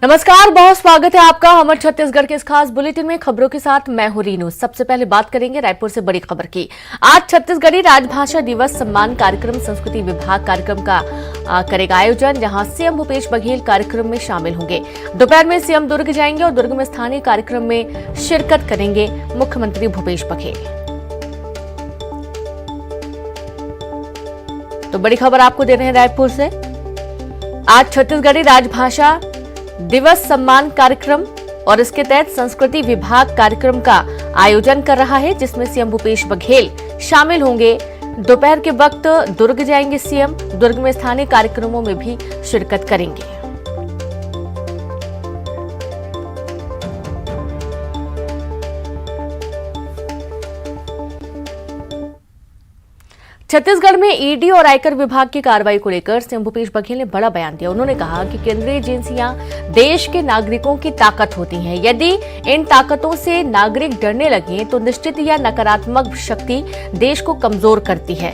नमस्कार, बहुत स्वागत है आपका हमर छत्तीसगढ़ के इस खास बुलेटिन में। खबरों के साथ मैं हूं रीनू। सबसे पहले बात करेंगे रायपुर से बड़ी खबर की। आज छत्तीसगढ़ी राजभाषा दिवस सम्मान कार्यक्रम संस्कृति विभाग कार्यक्रम का करेगा आयोजन, जहां सीएम भूपेश बघेल कार्यक्रम में शामिल होंगे। दोपहर में सीएम दुर्ग जाएंगे और दुर्ग में स्थानीय कार्यक्रम में शिरकत करेंगे मुख्यमंत्री भूपेश बघेल। तो बड़ी खबर आपको दे रहे हैं रायपुर से। आज छत्तीसगढ़ी राजभाषा दिवस सम्मान कार्यक्रम और इसके तहत संस्कृति विभाग कार्यक्रम का आयोजन कर रहा है, जिसमें सीएम भूपेश बघेल शामिल होंगे। दोपहर के वक्त दुर्ग जाएंगे सीएम, दुर्ग में स्थानीय कार्यक्रमों में भी शिरकत करेंगे। छत्तीसगढ़ में ईडी और आयकर विभाग की कार्रवाई को लेकर सीएम भूपेश बघेल ने बड़ा बयान दिया। उन्होंने कहा कि केंद्रीय एजेंसियां देश के नागरिकों की ताकत होती हैं। यदि इन ताकतों से नागरिक डरने लगे तो निश्चित या नकारात्मक शक्ति देश को कमजोर करती है।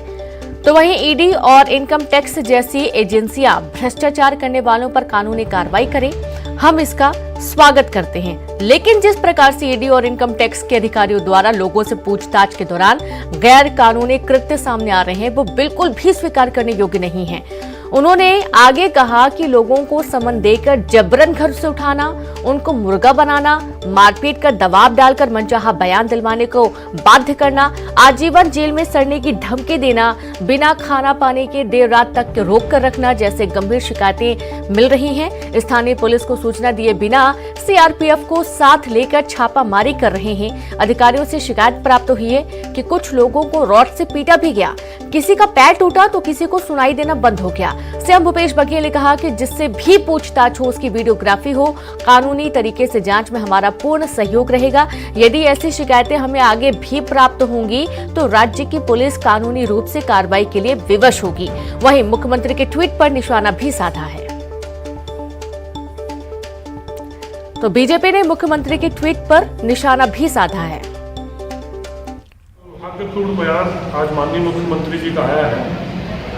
तो वहीं ईडी और इनकम टैक्स जैसी एजेंसियां भ्रष्टाचार करने वालों पर कानूनी कार्रवाई करें, हम इसका स्वागत करते हैं। लेकिन जिस प्रकार से ईडी और इनकम टैक्स के अधिकारियों द्वारा लोगों से पूछताछ के दौरान गैर कानूनी कृत्य सामने आ रहे हैं, वो बिल्कुल भी स्वीकार करने योग्य नहीं है। उन्होंने आगे कहा कि लोगों को समन देकर जबरन घर से उठाना, उनको मुर्गा बनाना, मारपीट कर दबाव डालकर मनचाहा बयान दिलवाने को बाध्य करना, आजीवन जेल में सड़ने की धमकी देना, बिना खाना पाने के देर रात तक रोक कर रखना जैसे गंभीर शिकायतें मिल रही हैं। स्थानीय पुलिस को सूचना दिए बिना सीआरपीएफ को साथ लेकर छापामारी कर रहे हैं। अधिकारियों से शिकायत प्राप्त हुई है कि कुछ लोगों को रॉड से पीटा भी गया, किसी का पैर टूटा तो किसी को सुनाई देना बंद हो गया। सीएम भूपेश बघेल ने कहा कि जिससे भी पूछताछ हो, उसकी वीडियोग्राफी हो, कानूनी तरीके से जांच में हमारा पूर्ण सहयोग रहेगा। यदि ऐसी शिकायतें हमें आगे भी प्राप्त होंगी तो राज्य की पुलिस कानूनी रूप से कार्रवाई के लिए विवश होगी। वहीं मुख्यमंत्री के ट्वीट पर निशाना भी साधा है। तो बीजेपी ने मुख्यमंत्री के ट्वीट पर निशाना भी साधा है। दुर्भाग्यपूर्ण बयान आज माननीय मुख्यमंत्री जी का आया है।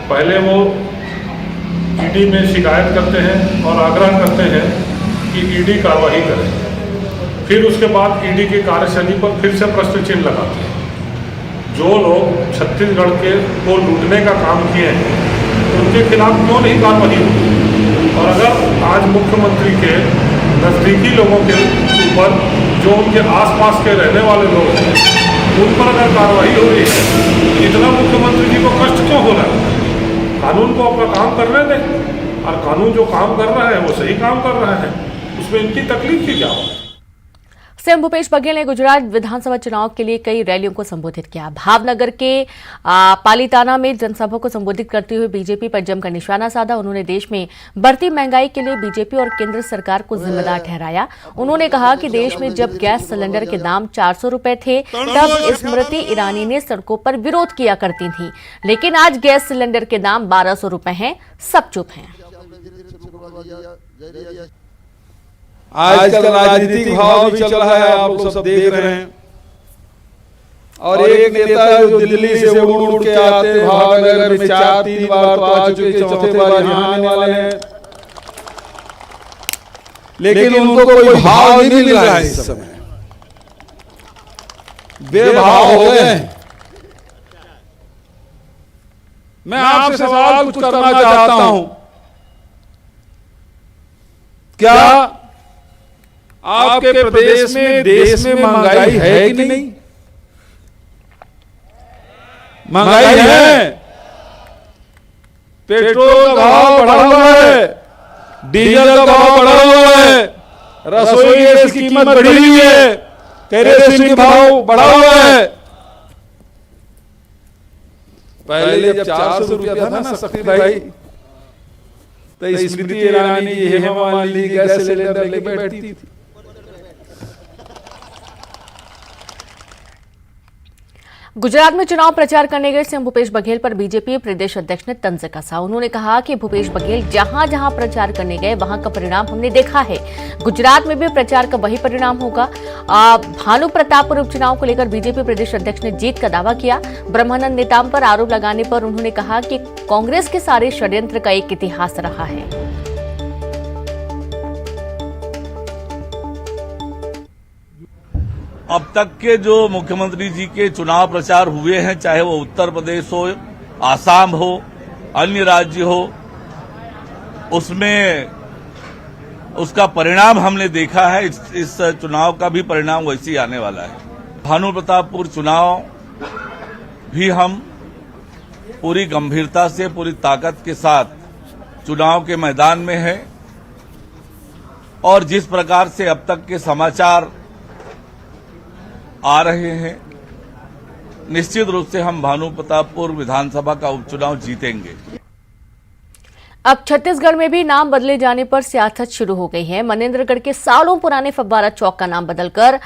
पहले वो ईडी में शिकायत करते हैं और आग्रह करते हैं कि ईडी कार्रवाई करे, फिर उसके बाद ईडी की कार्यशैली पर फिर से प्रश्न चिन्ह लगाते हैं। जो लोग छत्तीसगढ़ के को लूटने का काम किए हैं उनके खिलाफ क्यों नहीं कार्रवाई होती? और अगर आज मुख्यमंत्री के नज़दीकी लोगों के ऊपर, जो उनके आसपास के रहने वाले लोग हैं, उन पर अगर कार्रवाई हो रही है, इतना मुख्यमंत्री जी को कष्ट क्यों हो रहा है? कानून को अपना काम करने दें, और कानून जो काम कर रहा है वो सही काम कर रहा है, उसमें इनकी तकलीफ की क्या हो? सीएम भूपेश बघेल ने गुजरात विधानसभा चुनाव के लिए कई रैलियों को संबोधित किया। भावनगर के पालीताना में जनसभा को संबोधित करते हुए बीजेपी पर जमकर निशाना साधा। उन्होंने देश में बढ़ती महंगाई के लिए बीजेपी और केंद्र सरकार को जिम्मेदार ठहराया। उन्होंने कहा कि देश में जब गैस सिलेंडर के दाम 400 रुपए थे, तब स्मृति ईरानी ने सड़कों पर विरोध किया करती थी, लेकिन आज गैस सिलेंडर के दाम 1200 रुपए हैं, सब चुप हैं। आजकल राजनीतिक भाव भी चल रहा है, आप लोग सब देख रहे हैं। और एक नेता जो दिल्ली से उड़ के आते भावनगर में 4-3 बार तो आ चुके, चौथे बार यहाँ आने वाले हैं, लेकिन उनको कोई भाव नहीं मिल रहा है। इस समय बेभाव हो गए। मैं आपसे सवाल कुछ करना चाहता हूं, क्या आपके प्रदेश में देश में महंगाई है कि नहीं? महंगाई है। पेट्रोल का भाव बढ़ा हुआ है, डीजल का भाव बढ़ा हुआ है, रसोई गैस की कीमत बढ़ी हुई है, केरोसिन का भाव बढ़ा हुआ है। पहले जब 400 रुपया था ना शक्ति भाई, तो स्मृति ईरानी हेमा मालिनी गैस सिलेंडर लेके बैठती थी। गुजरात में चुनाव प्रचार करने गए सीएम भूपेश बघेल पर बीजेपी प्रदेश अध्यक्ष ने तंज कसा। उन्होंने कहा कि भूपेश बघेल जहां जहां प्रचार करने गए वहां का परिणाम हमने देखा है। गुजरात में भी प्रचार का वही परिणाम होगा। भानु प्रतापपुर उपचुनाव को लेकर बीजेपी प्रदेश अध्यक्ष ने जीत का दावा किया। ब्रह्मानंद नेताम पर आरोप लगाने पर उन्होंने कहा कि कांग्रेस के सारे षड्यंत्र का एक इतिहास रहा है। अब तक के जो मुख्यमंत्री जी के चुनाव प्रचार हुए हैं, चाहे वो उत्तर प्रदेश हो, आसाम हो, अन्य राज्य हो, उसमें उसका परिणाम हमने देखा है। इस चुनाव का भी परिणाम वैसे ही आने वाला है। भानु प्रतापपुर चुनाव भी हम पूरी गंभीरता से, पूरी ताकत के साथ चुनाव के मैदान में है और जिस प्रकार से अब तक के समाचार आ रहे हैं, निश्चित रूप से हम भानु प्रतापपुर विधानसभा का उपचुनाव जीतेंगे। अब छत्तीसगढ़ में भी नाम बदले जाने पर सियासत शुरू हो गई है। मनेन्द्रगढ़ के सालों पुराने फव्वारा चौक का नाम बदलकर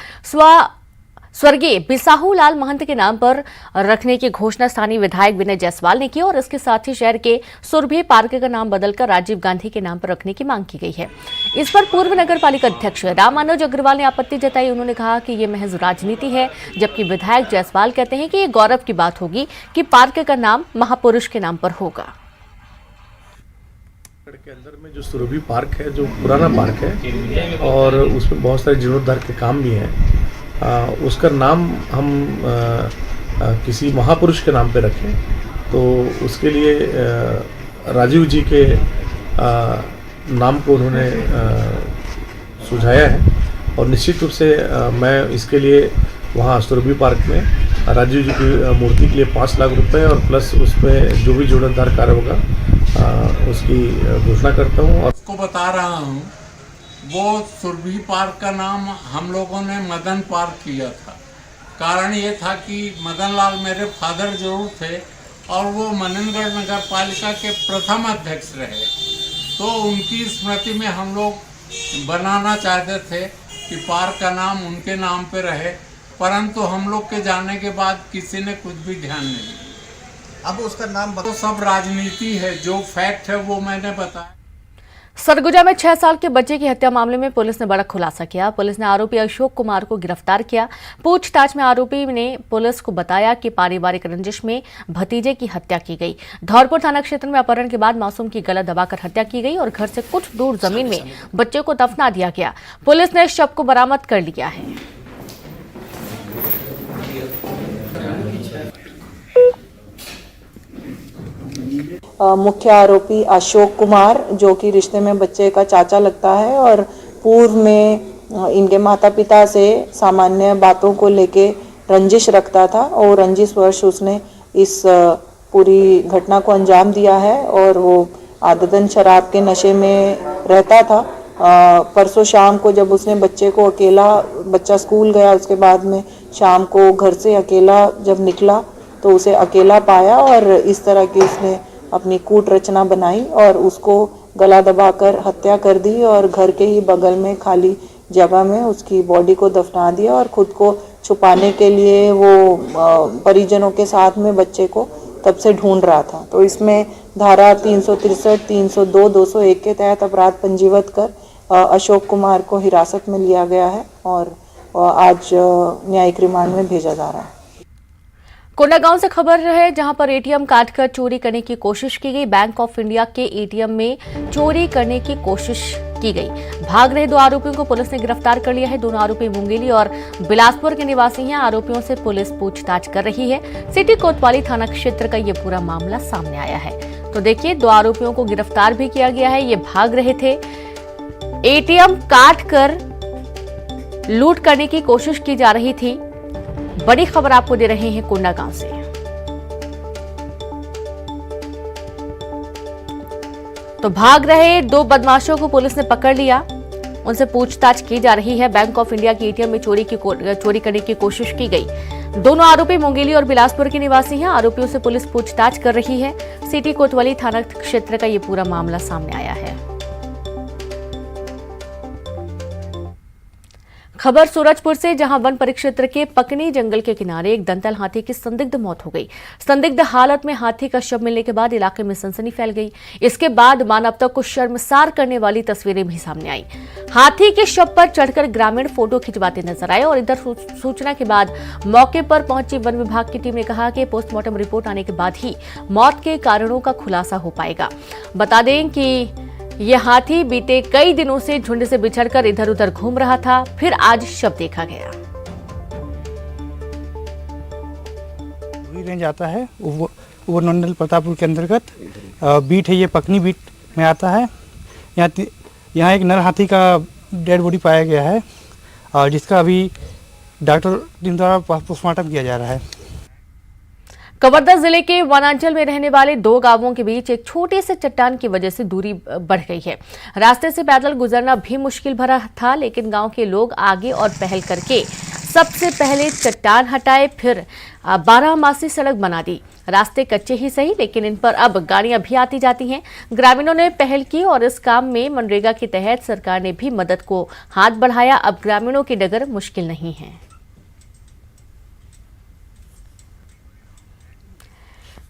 स्वर्गीय बिसाहू लाल महंत के नाम पर रखने की घोषणा स्थानीय विधायक विनय जायसवाल ने की और इसके साथ ही शहर के सुरभि पार्क का नाम बदलकर राजीव गांधी के नाम पर रखने की मांग की गई है। इस पर पूर्व नगर पालिका अध्यक्ष रामानुज अग्रवाल ने आपत्ति जताई। उन्होंने कहा कि ये महज राजनीति है, जबकि विधायक जायसवाल कहते हैं कि ये गौरव की बात होगी कि पार्क का नाम महापुरुष के नाम पर होगा। के अंदर में जो सुरभि पार्क है, जो पुराना पार्क है और उसमें बहुत सारे जीर्णोद्धार के काम भी हैं, उसका नाम हम किसी महापुरुष के नाम पे रखें, तो उसके लिए राजीव जी के नाम को उन्होंने सुझाया है और निश्चित रूप से मैं इसके लिए वहाँ सुरभि पार्क में राजीव जी की मूर्ति के लिए 5 लाख रुपए और प्लस उसमें जो भी जीर्णोद्धार कार्य होगा उसकी घोषणा करता हूँ। और आपको बता रहा हूँ, वो सुरभि पार्क का नाम हम लोगों ने मदन पार्क किया था। कारण ये था कि मदन लाल मेरे फादर जरूर थे और वो मनेन्द्रगढ़ नगर पालिका के प्रथम अध्यक्ष रहे, तो उनकी स्मृति में हम लोग बनाना चाहते थे कि पार्क का नाम उनके नाम पे रहे, परंतु हम लोग के जाने के बाद किसी ने कुछ भी ध्यान नहीं दिया। अब उसका नाम तो सब राजनीति है, जो फैक्ट है वो मैंने बताया। सरगुजा में 6 साल के बच्चे की हत्या मामले में पुलिस ने बड़ा खुलासा किया। पुलिस ने आरोपी अशोक कुमार को गिरफ्तार किया। पूछताछ में आरोपी ने पुलिस को बताया कि पारिवारिक रंजिश में भतीजे की हत्या की गई। धौलपुर थाना क्षेत्र में अपहरण के बाद मासूम की गला दबाकर हत्या की गई और घर से कुछ दूर जमीन में बच्चे को दफना दिया गया। पुलिस ने शव को बरामद कर लिया है। मुख्य आरोपी अशोक कुमार, जो कि रिश्ते में बच्चे का चाचा लगता है और पूर्व में इनके माता पिता से सामान्य बातों को लेके रंजिश रखता था और रंजिशवश उसने इस पूरी घटना को अंजाम दिया है और वो आदतन शराब के नशे में रहता था। परसों शाम को जब उसने बच्चे को अकेला, बच्चा स्कूल गया, उसके बाद में शाम को घर से अकेला जब निकला तो उसे अकेला पाया और इस तरह की उसने अपनी कूट रचना बनाई और उसको गला दबाकर हत्या कर दी और घर के ही बगल में खाली जगह में उसकी बॉडी को दफना दिया और खुद को छुपाने के लिए वो परिजनों के साथ में बच्चे को तब से ढूंढ रहा था। तो इसमें धारा 363, 302, 201 के तहत अपराध पंजीबद्ध कर अशोक कुमार को हिरासत में लिया गया है और आज न्यायिक रिमांड में भेजा जा रहा है। कोंडागांव से खबर है, जहां पर एटीएम काटकर चोरी करने की कोशिश की गई। बैंक ऑफ इंडिया के एटीएम में चोरी करने की कोशिश की गई। भाग रहे 2 आरोपियों को पुलिस ने गिरफ्तार कर लिया है। दोनों आरोपी मुंगेली और बिलासपुर के निवासी हैं। आरोपियों से पुलिस पूछताछ कर रही है। सिटी कोतवाली थाना क्षेत्र का ये पूरा मामला सामने आया है। तो देखिए, 2 आरोपियों को गिरफ्तार भी किया गया है। ये भाग रहे थे, एटीएम काट कर लूट करने की कोशिश की जा रही थी। बड़ी खबर आपको दे रहे हैं कोंडागांव से। तो भाग रहे 2 बदमाशों को पुलिस ने पकड़ लिया, उनसे पूछताछ की जा रही है। बैंक ऑफ इंडिया के एटीएम में चोरी करने की कोशिश की गई। दोनों आरोपी मुंगेली और बिलासपुर के निवासी हैं। आरोपियों से पुलिस पूछताछ कर रही है। सिटी कोतवाली थाना क्षेत्र का ये पूरा मामला सामने आया है। खबर सूरजपुर से, जहां वन परिक्षेत्र के पकनी जंगल के किनारे एक दंतल हाथी की संदिग्ध मौत हो गई। संदिग्ध हालत में हाथी का शव मिलने के बाद इलाके में सनसनी फैल गई। इसके बाद मानवता को शर्मसार करने वाली तस्वीरें भी सामने आई। हाथी के शव पर चढ़कर ग्रामीण फोटो खिंचवाते नजर आए और इधर सूचना के बाद मौके पर पहुंची वन विभाग की टीम ने कहा कि पोस्टमार्टम रिपोर्ट आने के बाद ही मौत के कारणों का खुलासा हो पाएगा। बता दें कि ये हाथी बीते कई दिनों से झुंड से बिछड़कर इधर उधर घूम रहा था, फिर आज शव देखा गया। रेंज आता है, उपमंडल प्रतापपुर के अंतर्गत बीट है, ये पकनी बीट में आता है। यहाँ एक नर हाथी का डेड बॉडी पाया गया है और जिसका अभी डॉक्टर टीम द्वारा पोस्टमार्टम किया जा रहा है। कवर्धा जिले के वनांचल में रहने वाले 2 गांवों के बीच एक छोटे से चट्टान की वजह से दूरी बढ़ गई है। रास्ते से पैदल गुजरना भी मुश्किल भरा था, लेकिन गांव के लोग आगे और पहल करके सबसे पहले चट्टान हटाए, फिर 12मासी सड़क बना दी। रास्ते कच्चे ही सही, लेकिन इन पर अब गाड़ियां भी आती जाती हैं। ग्रामीणों ने पहल की और इस काम में मनरेगा के तहत सरकार ने भी मदद को हाथ बढ़ाया। अब ग्रामीणों की डगर मुश्किल नहीं है।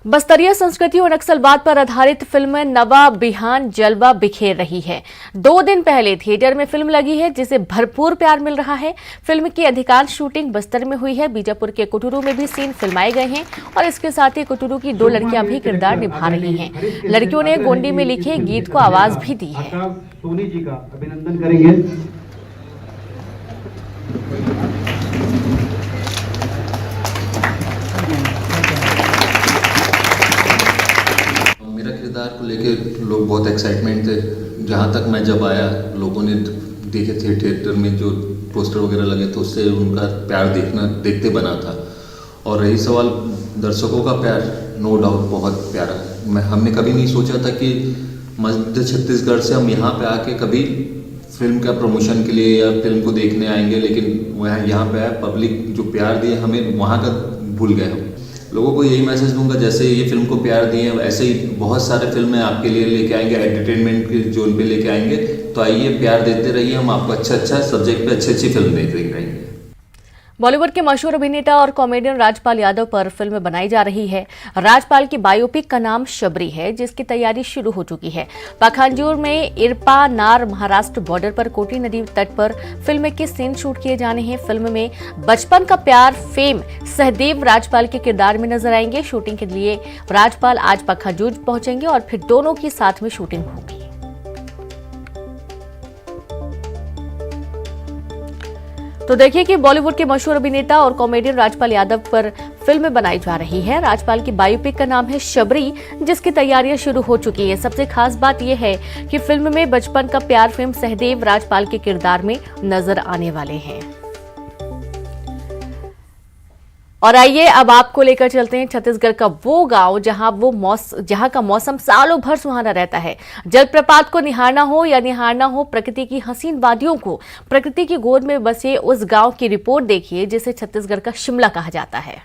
बस्तरिया संस्कृति और नक्सलवाद पर आधारित फिल्म नवा बिहान जलवा बिखेर रही है। 2 दिन पहले थिएटर में फिल्म लगी है, जिसे भरपूर प्यार मिल रहा है। फिल्म की अधिकांश शूटिंग बस्तर में हुई है। बीजापुर के कुटुरू में भी सीन फिल्माए गए हैं और इसके साथ ही कुटुरू की 2 लड़कियां भी किरदार निभा रही हैं। लड़कियों ने गोंडी में लिखे गीत को आवाज भी दी है। सोनी जी का अभिनंदन करेंगे। किरदार को लेके लोग बहुत एक्साइटमेंट थे। जहाँ तक मैं जब आया, लोगों ने देखे थे थिएटर में जो पोस्टर वगैरह लगे थे, उससे उनका प्यार देखते बना था। और रही सवाल दर्शकों का प्यार, नो डाउट बहुत प्यारा है। हमने कभी नहीं सोचा था कि मध्य छत्तीसगढ़ से हम यहाँ पे आके कभी फिल्म का प्रमोशन के लिए या फिल्म को देखने आएंगे, लेकिन वह यहाँ पे आया, पब्लिक जो प्यार दिए हमें वहाँ का भूल गए हम। लोगों को यही मैसेज दूंगा, जैसे ये फिल्म को प्यार दिए वैसे ही बहुत सारे फिल्में आपके लिए लेके आएंगे, एंटरटेनमेंट के जोन पे लेके आएंगे। तो आइए, प्यार देते रहिए, हम आपको अच्छा सब्जेक्ट पे अच्छी फिल्म देते रहेंगे। बॉलीवुड के मशहूर अभिनेता और कॉमेडियन राजपाल यादव पर फिल्म बनाई जा रही है। राजपाल की बायोपिक का नाम शबरी है, जिसकी तैयारी शुरू हो चुकी है। पखांजूर में इरपा नार महाराष्ट्र बॉर्डर पर कोटी नदी तट पर फिल्म के सीन शूट किए जाने हैं। फिल्म में बचपन का प्यार फेम सहदेव राजपाल के किरदार में नजर आएंगे। शूटिंग के लिए राजपाल आज पखांजूर पहुंचेंगे और फिर दोनों की साथ में शूटिंग होगी। तो देखिए कि बॉलीवुड के मशहूर अभिनेता और कॉमेडियन राजपाल यादव पर फिल्म बनाई जा रही है। राजपाल की बायोपिक का नाम है शबरी, जिसकी तैयारियां शुरू हो चुकी है। सबसे खास बात यह है कि फिल्म में बचपन का प्यार फेम सहदेव राजपाल के किरदार में नजर आने वाले हैं। और आइए अब आपको लेकर चलते हैं छत्तीसगढ़ का वो गांव जहां का मौसम सालों भर सुहाना रहता है। जलप्रपात को निहारना हो या निहारना हो प्रकृति की हसीन वादियों को, प्रकृति की गोद में बसे उस गांव की रिपोर्ट देखिए, जिसे छत्तीसगढ़ का शिमला कहा जाता है।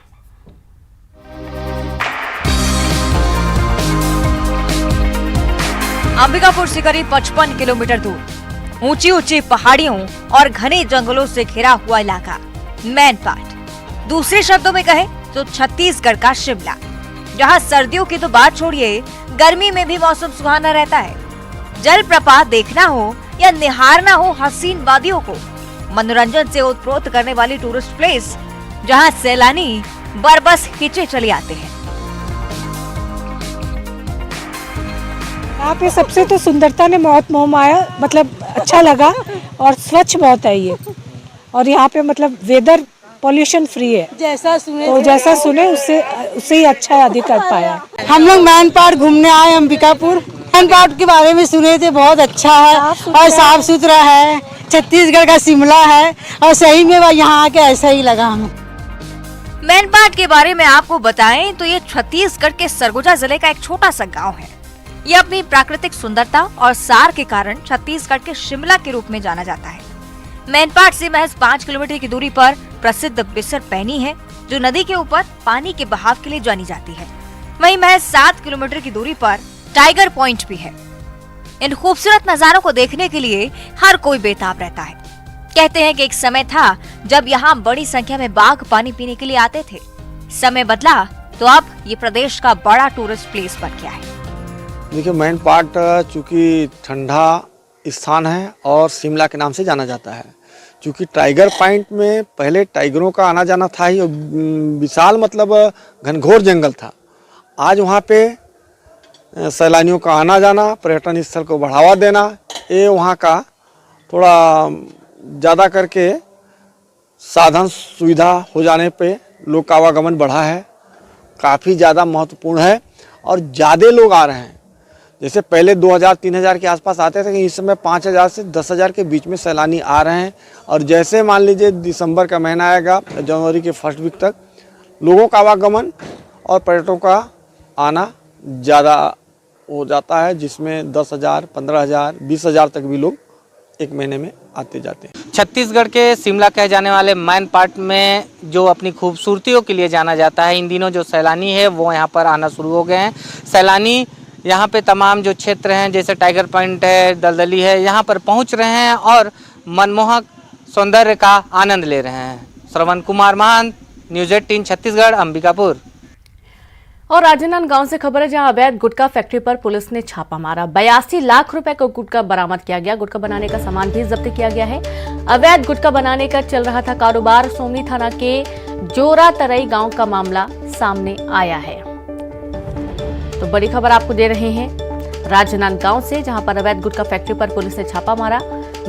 अंबिकापुर से करीब 55 किलोमीटर दूर ऊंची ऊंची पहाड़ियों और घने जंगलों से घिरा हुआ इलाका मैनपाट, दूसरे शब्दों में कहें तो छत्तीसगढ़ का शिमला, जहां सर्दियों की तो बात छोड़िए, गर्मी में भी मौसम सुहाना रहता है। जलप्रपात देखना हो या निहारना हो हसीन वादियों को, मनोरंजन से ओतप्रोत करने वाली टूरिस्ट प्लेस, जहां सैलानी बरबस खींचे चले आते हैं। यहाँ पे सबसे तो सुंदरता ने बहुत मोह माया, मतलब अच्छा लगा और स्वच्छ बहुत है ये। और यहाँ पे मतलब वेदर पॉल्यूशन फ्री है, जैसा सुने उससे ही अच्छा अधिक कर पाया। हम लोग मैनपाट घूमने आए अंबिकापुर। मैनपाट के बारे में सुने थे, बहुत अच्छा है और साफ सुथरा है, छत्तीसगढ़ का शिमला है और सही में यहाँ आके ऐसा ही लगा हमें। मैनपाट के बारे में आपको बताएं तो ये छत्तीसगढ़ के सरगुजा जिले का एक छोटा सा गाँव है। ये अपनी प्राकृतिक सुंदरता और सार के कारण छत्तीसगढ़ के शिमला के रूप में जाना जाता है। मैनपाट से महज 5 किलोमीटर की दूरी पर प्रसिद्ध बिसर पैनी है, जो नदी के ऊपर पानी के बहाव के लिए जानी जाती है। वहीं महज 7 किलोमीटर की दूरी पर टाइगर पॉइंट भी है। इन खूबसूरत नजारों को देखने के लिए हर कोई बेताब रहता है। कहते हैं कि एक समय था जब यहाँ बड़ी संख्या में बाघ पानी पीने के लिए आते थे। समय बदला तो अब ये प्रदेश का बड़ा टूरिस्ट प्लेस बन गया है। देखिए, मैनपाट चूंकि ठंडा स्थान है और शिमला के नाम से जाना जाता है। चूँकि टाइगर पॉइंट में पहले टाइगरों का आना जाना था ही, विशाल मतलब घनघोर जंगल था। आज वहाँ पे सैलानियों का आना जाना, पर्यटन स्थल को बढ़ावा देना, ये वहाँ का थोड़ा ज़्यादा करके साधन सुविधा हो जाने पे लोग का आवागमन बढ़ा है। काफ़ी ज़्यादा महत्वपूर्ण है और ज़्यादा लोग आ रहे हैं। जैसे पहले 2000-3000 के आसपास आते थे, इस समय 5000 से 10,000 के बीच में सैलानी आ रहे हैं। और जैसे मान लीजिए दिसंबर का महीना आएगा, जनवरी के फर्स्ट वीक तक लोगों का आवागमन और पर्यटकों का आना ज़्यादा हो जाता है, जिसमें 10,000, 15,000, 20,000 तक भी लोग एक महीने में आते जाते हैं। छत्तीसगढ़ के शिमला कहे जाने वाले मैन पार्ट में जो अपनी खूबसूरतियों के लिए जाना जाता है, इन दिनों जो सैलानी है वो यहाँ पर आना शुरू हो गए हैं। सैलानी यहाँ पे तमाम जो क्षेत्र हैं जैसे टाइगर पॉइंट है, दलदली है, यहाँ पर पहुँच रहे हैं और मनमोहक सौंदर्य का आनंद ले रहे हैं। श्रवण कुमार महान, न्यूज़ 18 छत्तीसगढ़, अंबिकापुर। और राजनांदगांव से खबर है, जहां अवैध गुटखा फैक्ट्री पर पुलिस ने छापा मारा। 82 लाख रुपए का गुटखा बरामद किया गया। गुटखा बनाने का सामान भी जब्त किया गया है। अवैध गुटखा बनाने का चल रहा था कारोबार। सोमनी थाना के जोरा तरई गांव का मामला सामने आया है। तो बड़ी खबर आपको दे रहे हैं राजनांदगांव से, जहां पर अवैध गुटखा फैक्ट्री पर पुलिस ने छापा मारा।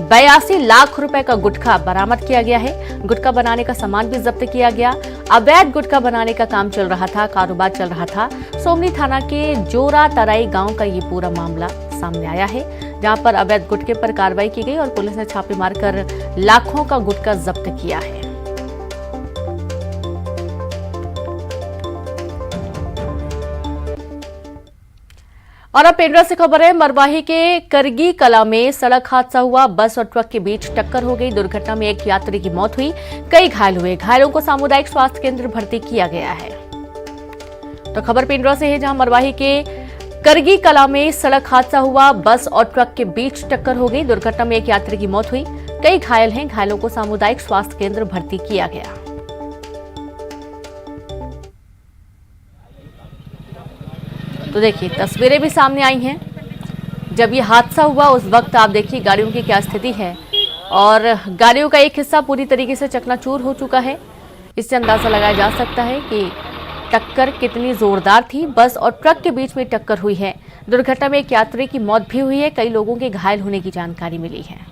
82 लाख रुपए का गुटखा बरामद किया गया है। गुटखा बनाने का सामान भी जब्त किया गया। अवैध गुटखा बनाने का काम चल रहा था, कारोबार चल रहा था। सोमनी थाना के जोरा तराई गांव का ये पूरा मामला सामने आया है, जहां पर अवैध गुटखे पर कार्रवाई की गई और पुलिस ने छापे मारकर लाखों का गुटखा जब्त किया है। और अब पेंड्रा से खबर है, मरवाही के करगी कला में सड़क हादसा हुआ। बस और ट्रक के बीच टक्कर हो गई। दुर्घटना में एक यात्री की मौत हुई, कई घायल हुए। घायलों को सामुदायिक स्वास्थ्य केंद्र भर्ती किया गया है। तो खबर पेंड्रा से है, जहां मरवाही के करगी कला में सड़क हादसा हुआ। बस और ट्रक के बीच टक्कर हो गई। दुर्घटना में एक यात्री की मौत हुई, कई घायल हैं। घायलों को सामुदायिक स्वास्थ्य केंद्र भर्ती किया गया। तो देखिए, तस्वीरें भी सामने आई हैं। जब ये हादसा हुआ उस वक्त आप देखिए गाड़ियों की क्या स्थिति है, और गाड़ियों का एक हिस्सा पूरी तरीके से चकनाचूर हो चुका है। इससे अंदाजा लगाया जा सकता है कि टक्कर कितनी जोरदार थी। बस और ट्रक के बीच में टक्कर हुई है। दुर्घटना में एक यात्री की मौत भी हुई है, कई लोगों के घायल होने की जानकारी मिली है।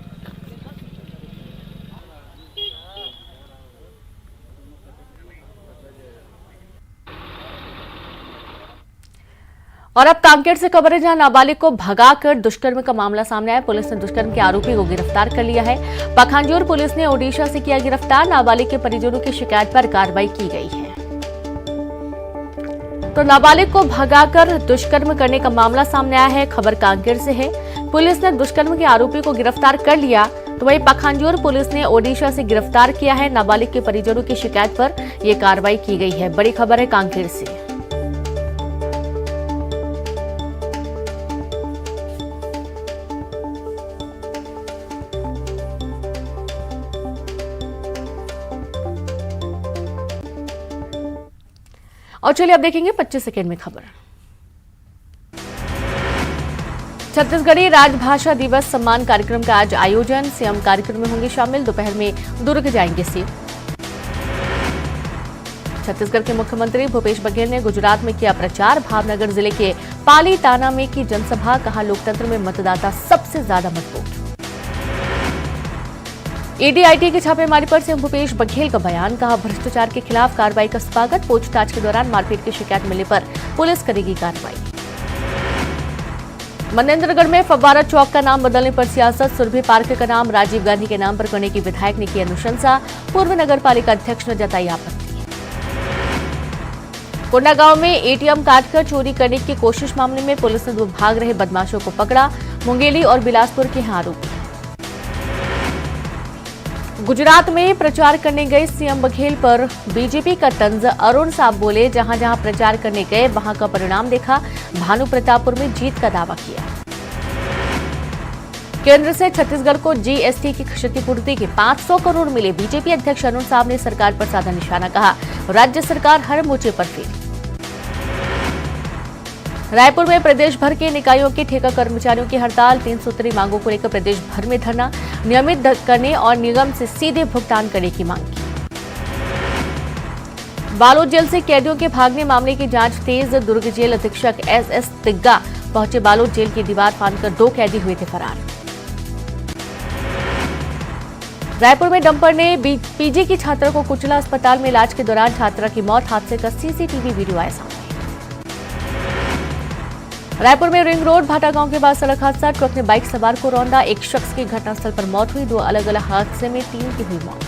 और अब कांकेर से खबर है, जहां नाबालिग को भगाकर दुष्कर्म का मामला सामने आया। पुलिस ने दुष्कर्म के आरोपी को गिरफ्तार कर लिया है। पखांजूर पुलिस ने ओडिशा से किया गिरफ्तार। नाबालिग के परिजनों की शिकायत पर कार्रवाई की गई है। तो नाबालिग को भगाकर दुष्कर्म करने का मामला सामने आया है। खबर कांकेर से है। पुलिस ने दुष्कर्म के आरोपी को गिरफ्तार कर लिया। तो वहीं पखांजूर पुलिस ने ओडिशा से गिरफ्तार किया है। नाबालिग के परिजनों की शिकायत पर यह कार्रवाई की गई है। बड़ी खबर है कांकेर से। और चलिए अब देखेंगे 25 सेकेंड में खबर। छत्तीसगढ़ी राजभाषा दिवस सम्मान कार्यक्रम का आज आयोजन। सीएम कार्यक्रम में होंगे शामिल। दोपहर में दुर्ग जाएंगे सीएम। छत्तीसगढ़ के मुख्यमंत्री भूपेश बघेल ने गुजरात में किया प्रचार। भावनगर जिले के पालीताना में की जनसभा। कहा, लोकतंत्र में मतदाता सबसे ज्यादा मजबूत। ईडी-आईटी की छापेमारी पर सीएम भूपेश बघेल का बयान। कहा, भ्रष्टाचार के खिलाफ कार्रवाई का स्वागत। पूछताछ के दौरान मारपीट की शिकायत मिलने पर पुलिस करेगी कार्रवाई। मनेंद्रगढ़ में फव्वारा चौक का नाम बदलने पर सियासत। सुरभि पार्क का नाम राजीव गांधी के नाम पर करने की विधायक ने की अनुशंसा। पूर्व नगर पालिका अध्यक्ष ने जताई आपत्ति। कोंडागांव में एटीएम काटकर चोरी करने की कोशिश मामले में पुलिस ने 2 भाग रहे बदमाशों को पकड़ा। मुंगेली और बिलासपुर के हैं आरोपी। गुजरात में प्रचार करने गए सीएम बघेल पर बीजेपी का तंज। अरुण साहब बोले, जहां जहां प्रचार करने गए वहां का परिणाम देखा। भानु प्रतापपुर में जीत का दावा किया। केंद्र से छत्तीसगढ़ को जीएसटी की क्षतिपूर्ति के 500 करोड़ मिले। बीजेपी अध्यक्ष अरुण साहब ने सरकार पर साधा निशाना। कहा, राज्य सरकार हर मोर्चे पर फेल। रायपुर में प्रदेश भर के निकायों के ठेका कर्मचारियों की हड़ताल। 3 सूत्री मांगों को लेकर प्रदेश भर में धरना। नियमित करने और निगम से सीधे भुगतान करने की मांग की। बालोद जेल से कैदियों के भागने मामले की जांच तेज। दुर्ग जेल अधीक्षक एसएस तिग्गा पहुंचे। बालोद जेल की दीवार फांदकर 2 कैदी हुए थे फरार। रायपुर में डंपर ने पीजी की छात्रा को कुचला। अस्पताल में इलाज के दौरान छात्रा की मौत। हादसे का सीसीटीवी वीडियो आया सामने। रायपुर में रिंग रोड भाटा गांव के पास सड़क हादसा। ट्रक ने बाइक सवार को रौंदा। एक शख्स की घटनास्थल पर मौत हुई। 2 अलग-अलग हादसे में 3 की हुई मौत।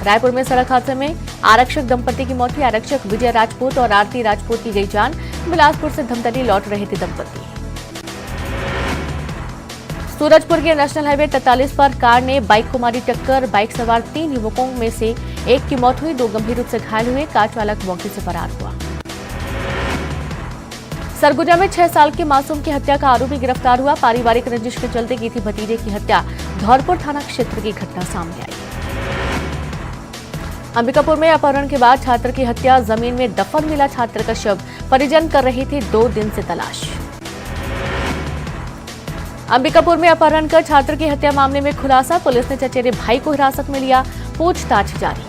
रायपुर में सड़क हादसे में आरक्षक दंपति की मौत हुई। आरक्षक विजय राजपूत और आरती राजपूत की गई जान। बिलासपुर से धमतरी लौट रहे थे दंपति। सूरजपुर के नेशनल हाईवे 43 पर कार ने बाइक को मारी टक्कर। बाइक सवार 3 युवकों में से एक की मौत हुई। 2 गंभीर रूप से घायल हुए। कार चालक मौके से फरार हुआ। सरगुजा में 6 साल के मासूम की हत्या का आरोपी गिरफ्तार हुआ। पारिवारिक रंजिश के चलते की थी भतीजे की हत्या। धौरपुर थाना क्षेत्र की घटना सामने आई। अंबिकापुर में अपहरण के बाद छात्र की हत्या। जमीन में दफन मिला छात्र का शव। परिजन कर रहे थे 2 दिन से तलाश। अंबिकापुर में अपहरण कर छात्र की हत्या मामले में खुलासा। पुलिस ने चचेरे भाई को हिरासत में लिया। पूछताछ जारी।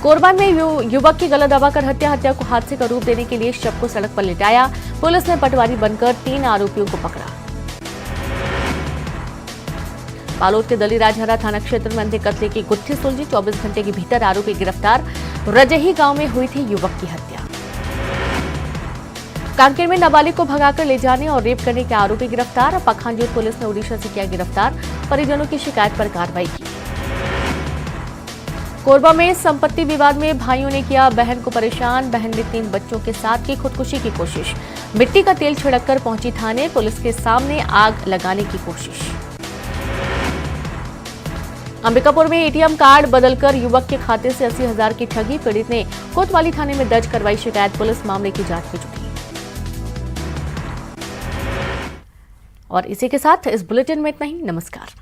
कोरबा में युवक की गला दबाकर हत्या को हादसे का रूप देने के लिए शव को सड़क पर लिटाया। पुलिस ने पटवारी बनकर 3 आरोपियों को पकड़ा। बालोद के दलीराजहरा थाना क्षेत्र में अंधे कत्ले की गुत्थी सुलझी। 24 घंटे के भीतर आरोपी गिरफ्तार। रजही गांव में हुई थी युवक की हत्या। कांकेर में नाबालिग को भगाकर ले जाने और रेप करने के आरोपी गिरफ्तार। पखांजूर पुलिस ने ओडिशा से किया गिरफ्तार। परिजनों की शिकायत पर कार्रवाई की। कोरबा में संपत्ति विवाद में भाइयों ने किया बहन को परेशान। बहन ने 3 बच्चों के साथ की खुदकुशी की कोशिश। मिट्टी का तेल छिड़ककर पहुंची थाने। पुलिस के सामने आग लगाने की कोशिश। अंबिकापुर में एटीएम कार्ड बदलकर युवक के खाते से 80,000 की ठगी। पीड़ित ने कोतवाली थाने में दर्ज करवाई शिकायत। पुलिस मामले की जांच में जुटी। और इसी के साथ इस बुलेटिन में इतना ही। नमस्कार।